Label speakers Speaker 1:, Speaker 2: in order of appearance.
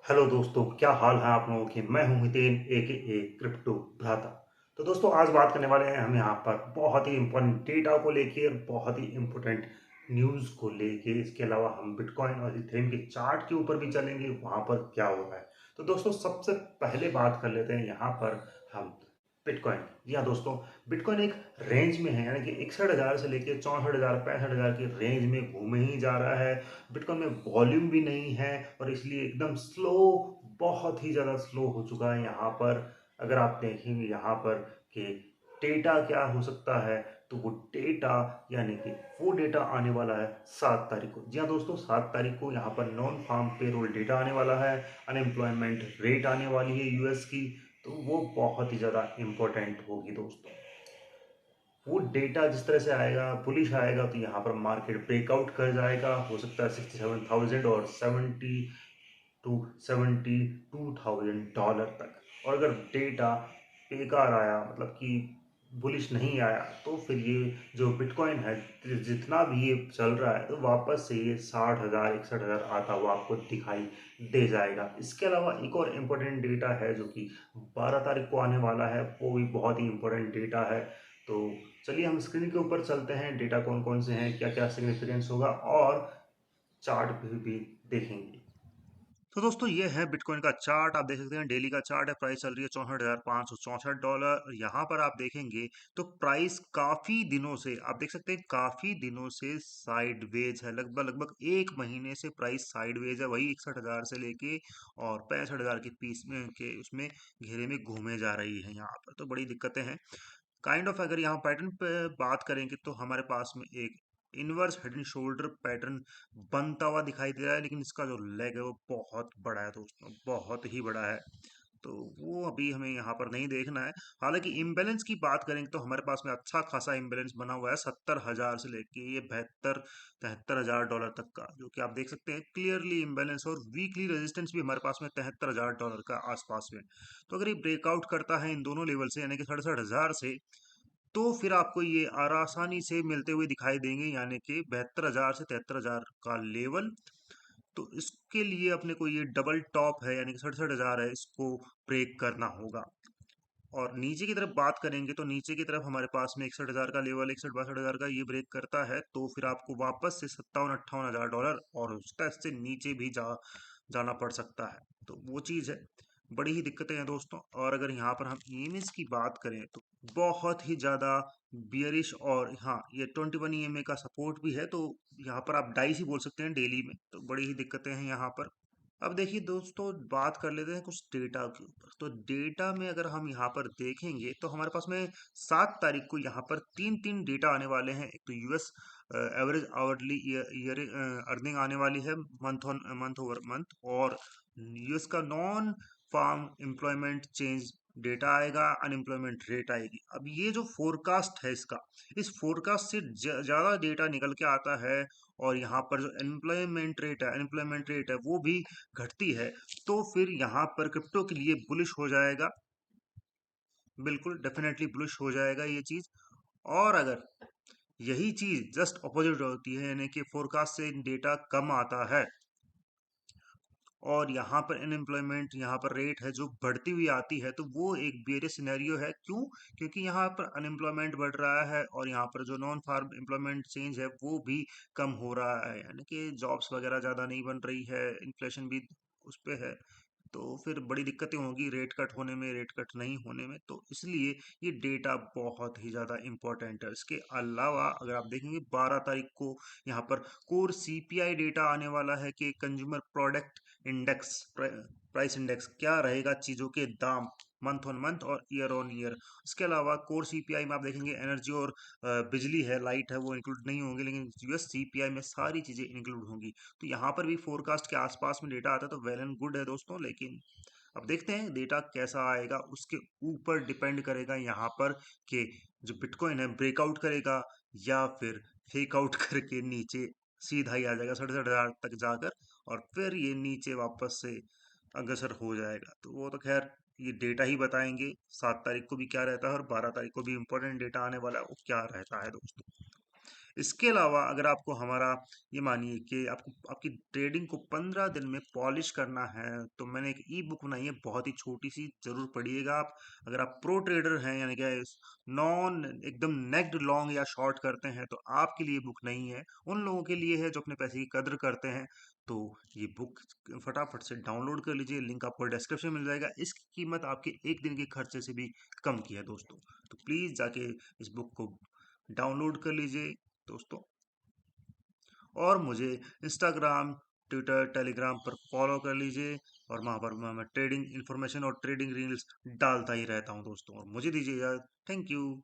Speaker 1: Hello दोस्तों, क्या हाल है आप लोगों के। मैं हूं हितेन ए क्रिप्टो भ्राता। तो दोस्तों, आज बात करने वाले हैं हम यहाँ पर बहुत ही इंपॉर्टेंट डेटा को लेके और बहुत ही इंपॉर्टेंट न्यूज़ को लेके। इसके अलावा हम बिटकॉइन और इथेरियम के चार्ट के ऊपर भी चलेंगे, वहाँ पर क्या हो रहा है। तो दोस्तों, सबसे पहले बात कर लेते हैं यहाँ पर हम बिटकॉइन। जी हाँ दोस्तों, बिटकॉइन एक रेंज में है, यानी कि 61,000 से लेकर 64,000 65,000 के रेंज में घूमे ही जा रहा है। बिटकॉइन में वॉल्यूम भी नहीं है और इसलिए एकदम स्लो, बहुत ही ज़्यादा स्लो हो चुका है यहाँ पर। अगर आप देखेंगे यहाँ पर कि डेटा क्या हो सकता है, तो वो डेटा, यानी कि वो डेटा आने वाला है 7 तारीख को। जी हाँ दोस्तों, 7 तारीख को यहाँ पर नॉन फार्म पेरोल डेटा आने वाला है। अनएम्प्लॉयमेंट रेट आने वाली है यूएस की। तो वो बहुत ही ज़्यादा इम्पोर्टेंट होगी दोस्तों। वो डेटा जिस तरह से आएगा, बुलिश आएगा, तो यहाँ पर मार्केट ब्रेकआउट कर जाएगा। हो सकता है 67,000 और 72,000 तक। और अगर डेटा बेकार आया, मतलब कि बुलिश नहीं आया, तो फिर ये जो बिटकॉइन है, जितना भी ये चल रहा है, तो वापस से ये 60,000 61,000 आता हुआ आपको दिखाई दे जाएगा। इसके अलावा एक और इम्पोर्टेंट डेटा है जो कि 12 तारीख को आने वाला है। वो भी बहुत ही इम्पोर्टेंट डेटा है। तो चलिए हम स्क्रीन के ऊपर चलते हैं, डेटा कौन कौन से हैं, क्या क्या सिग्निफिकेंस होगा, और चार्ट भी देखेंगे। तो दोस्तों, ये है बिटकॉइन का चार्ट। आप देख सकते हैं डेली का चार्ट है। प्राइस चल रही है $64,564। यहाँ पर आप देखेंगे तो प्राइस काफी दिनों से, आप देख सकते हैं काफी दिनों से साइडवेज है। लगभग लगभग एक महीने से प्राइस साइडवेज है, वही 61,000 से लेके और 65,000 के पीस में के उसमें घेरे में घूमे जा रही है। यहाँ पर तो बड़ी दिक्कतें हैं। काइंड ऑफ अगर यहाँ पैटर्न पे बात करेंगे तो हमारे पास में एक inverse head and shoulder pattern बनता हुआ दिखाई दे रहा है, लेकिन इसका जो लेग है वो बहुत बड़ा है दोस्तों, बहुत ही बड़ा है। तो वो अभी हमें यहाँ पर नहीं देखना है। हालांकि इम्बैलेंस की बात करेंगे तो हमारे पास में अच्छा खासा इम्बैलेंस बना हुआ है, 70,000 से लेके ये 72-73,000 तक का, जो कि आप देख सकते हैं क्लियरली इम्बैलेंस। और वीकली रेजिस्टेंस भी हमारे पास में $73,000 का आसपास में। तो अगर ये ब्रेकआउट करता है इन दोनों लेवल से, यानी कि 67,000 से, तो फिर आपको ये आसानी से मिलते हुए दिखाई देंगे, यानी कि 72,000 से 73,000 का लेवल। तो इसके लिए अपने को ये डबल टॉप है, यानी कि 67,000 है, इसको ब्रेक करना होगा। और नीचे की तरफ बात करेंगे तो नीचे की तरफ हमारे पास में 61,000 का लेवल, 61-62,000 का ये ब्रेक करता है, तो फिर आपको वापस से $57,000-58,000 और उसका इससे नीचे भी जाना पड़ सकता है। तो वो चीज़ है, बड़ी ही दिक्कतें हैं दोस्तों। और अगर यहाँ पर हम ईएमएस की बात करें तो बहुत ही ज़्यादा बियरिश, और हाँ, ये 21 ईएमए का सपोर्ट भी है, तो यहाँ पर आप डाइस ही बोल सकते हैं डेली में। तो बड़ी ही दिक्कतें हैं यहाँ पर। अब देखिए दोस्तों, बात कर लेते हैं कुछ डेटा के ऊपर। तो डेटा में अगर हम यहाँ पर देखेंगे तो हमारे पास में 7 तारीख को यहाँ पर तीन तीन डेटा आने वाले हैं। एक तो US average hourly year earning आने वाली है, मंथ ओवर मंथ। और यूएस का non farm employment change data आएगा, अनएम्प्लॉयमेंट रेट आएगी। अब ये जो फोरकास्ट है इसका, इस फोरकास्ट से ज़्यादा डेटा निकल के आता है। और यहाँ पर जो अनएम्प्लॉयमेंट रेट है वो भी घटती है। तो फिर यहाँ पर क्रिप्टो के लिए बुलिश हो जाएगा, बिल्कुल डेफिनेटली बुलिश हो जाएगा ये चीज़। और अगर यही चीज़ जस्ट अपोजिट होती है, यानी कि फोरकास्ट से डेटा कम आता है और यहाँ पर अनएम्प्लॉयमेंट, यहाँ पर रेट है जो बढ़ती हुई आती है, तो वो एक बेरियस सिनेरियो है। क्यों? क्योंकि यहाँ पर अनएम्प्लॉयमेंट बढ़ रहा है और यहाँ पर जो नॉन फार्म एम्प्लॉयमेंट चेंज है वो भी कम हो रहा है, यानी कि जॉब्स वगैरह ज़्यादा नहीं बन रही है, इन्फ्लेशन भी उस पे है। तो फिर बड़ी दिक्कतें होंगी रेट कट होने में, रेट कट नहीं होने में। तो इसलिए ये डेटा बहुत ही ज़्यादा इंपॉर्टेंट है। इसके अलावा अगर आप देखेंगे 12 तारीख को यहाँ पर कोर सीपीआई डेटा आने वाला है कि consumer product index, price index क्या रहेगा, चीज़ों के दाम मंथ ऑन मंथ और ईयर ऑन ईयर। इसके अलावा कोर सीपीआई में आप देखेंगे एनर्जी और बिजली है, लाइट है, वो इंक्लूड नहीं होंगे, लेकिन यूएस सीपीआई में सारी चीज़ें इंक्लूड होंगी। तो यहाँ पर भी फोरकास्ट के आसपास में डेटा आता है, तो वेल एंड गुड है दोस्तों। लेकिन अब देखते हैं डेटा कैसा आएगा, उसके ऊपर डिपेंड करेगा यहाँ पर कि जो बिटकॉइन है ब्रेकआउट करेगा या फिर फेक आउट करके नीचे सीधा ही आ जाएगा 67,000 तक जाकर, और फिर ये नीचे वापस से अग्रसर हो जाएगा। तो वो तो खैर ये डेटा ही बताएंगे 7 तारीख को भी क्या रहता है, और 12 तारीख को भी इम्पोर्टेंट डेटा आने वाला है, वो क्या रहता है दोस्तों। इसके अलावा अगर आपको हमारा ये मानिए कि आपको आपकी ट्रेडिंग को 15 दिन में पॉलिश करना है, तो मैंने एक ई बुक बनाई है, बहुत ही छोटी सी, जरूर पढ़िएगा आप। अगर आप प्रो ट्रेडर हैं, यानी कि नॉन एकदम नेक्ड लॉन्ग या शॉर्ट करते हैं, तो आपके लिए बुक नहीं है। उन लोगों के लिए है जो अपने पैसे की कद्र करते हैं। तो ये बुक फटाफट से डाउनलोड कर लीजिए, लिंक आपको डिस्क्रिप्शन में मिल जाएगा। इसकी कीमत आपके एक दिन के खर्चे से भी कम की है दोस्तों। तो प्लीज़ जाके इस बुक को डाउनलोड कर लीजिए दोस्तों। और मुझे इंस्टाग्राम, ट्विटर, टेलीग्राम पर फॉलो कर लीजिए, और वहाँ पर मैं ट्रेडिंग इन्फॉर्मेशन और ट्रेडिंग रील्स डालता ही रहता हूँ दोस्तों। और मुझे दीजिए यार, थैंक यू।